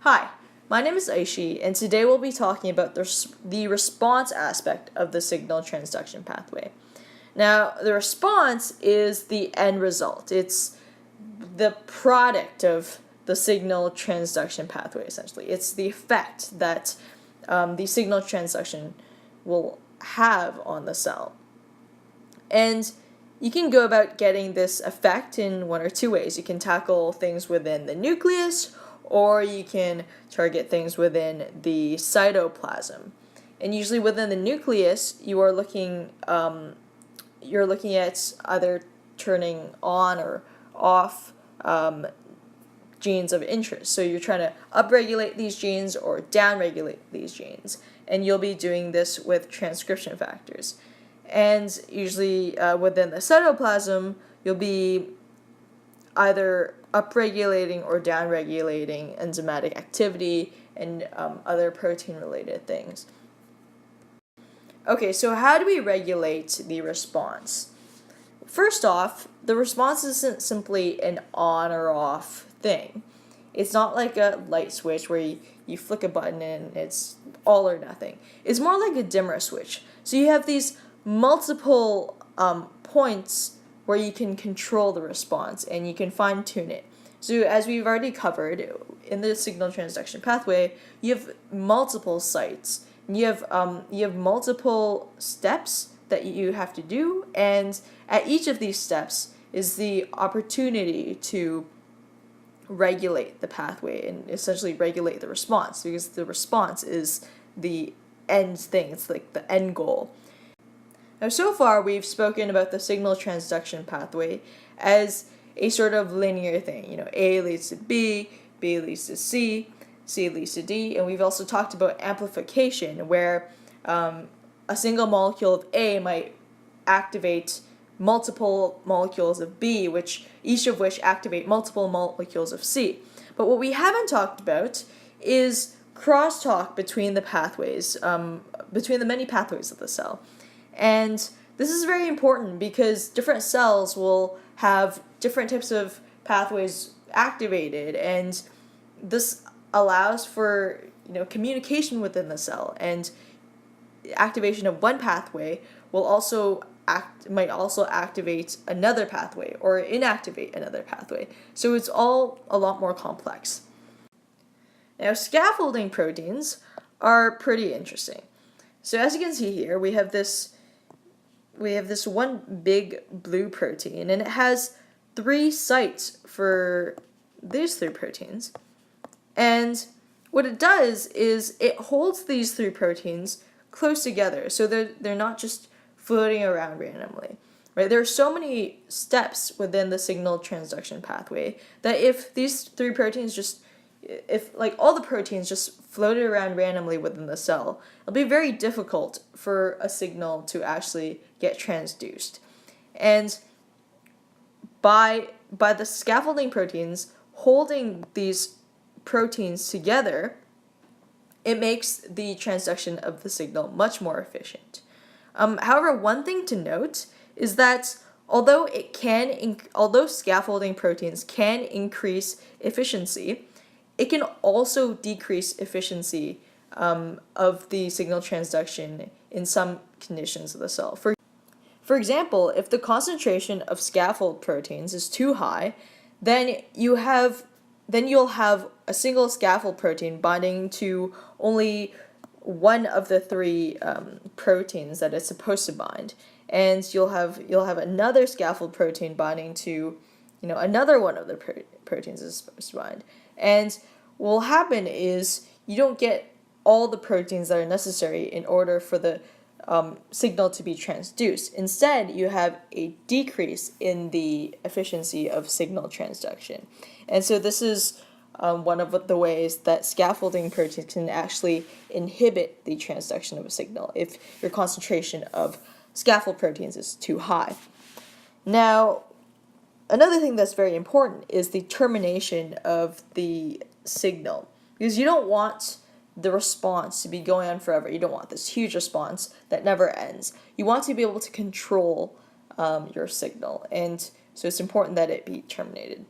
Hi, my name is Aishi, and today we'll be talking about the response aspect of the signal transduction pathway. Now, the response is the end result. It's the product of the signal transduction pathway, essentially. It's the effect that the signal transduction will have on the cell. And you can go about getting this effect in one or two ways. You can tackle things within the nucleus, or you can target things within the cytoplasm. And usually within the nucleus, you're looking at either turning on or off genes of interest. So you're trying to upregulate these genes or downregulate these genes. And you'll be doing this with transcription factors. And usually within the cytoplasm, you'll be either upregulating or downregulating enzymatic activity and other protein-related things. Okay, so how do we regulate the response? First off, the response isn't simply an on or off thing. It's not like a light switch where you flick a button and it's all or nothing. It's more like a dimmer switch. So you have these multiple points where you can control the response and you can fine-tune it. So as we've already covered, in the signal transduction pathway, you have multiple sites. You have multiple steps that you have to do, and at each of these steps is the opportunity to regulate the pathway and essentially regulate the response, because the response is the end thing. It's like the end goal. Now, so far, we've spoken about the signal transduction pathway as a sort of linear thing. A leads to B, B leads to C, C leads to D, and we've also talked about amplification, where a single molecule of A might activate multiple molecules of B, each of which activate multiple molecules of C. But what we haven't talked about is crosstalk between the pathways, between the many pathways of the cell. And this is very important because different cells will have different types of pathways activated, and this allows for communication within the cell, and activation of one pathway might also activate another pathway or inactivate another pathway. So it's all a lot more complex. Now, scaffolding proteins are pretty interesting. So as you can see here, we have this one big blue protein, and it has 3 sites for these 3 proteins. And what it does is it holds these 3 proteins close together, so they're not just floating around randomly. Right? There are so many steps within the signal transduction pathway that if these 3 proteins if all the proteins just floated around randomly within the cell, it'll be very difficult for a signal to actually get transduced. And by the scaffolding proteins holding these proteins together, it makes the transduction of the signal much more efficient. However, one thing to note is that although scaffolding proteins can increase efficiency, it can also decrease efficiency of the signal transduction in some conditions of the cell. For example, if the concentration of scaffold proteins is too high, then you'll have a single scaffold protein binding to only one of the 3 proteins that it's supposed to bind, and you'll have another scaffold protein binding to another one of the proteins it's supposed to bind. And what will happen is you don't get all the proteins that are necessary in order for the signal to be transduced. Instead, you have a decrease in the efficiency of signal transduction. And so this is one of the ways that scaffolding proteins can actually inhibit the transduction of a signal if your concentration of scaffold proteins is too high. Now, another thing that's very important is the termination of the signal, because you don't want the response to be going on forever. You don't want this huge response that never ends. You want to be able to control your signal, and so it's important that it be terminated.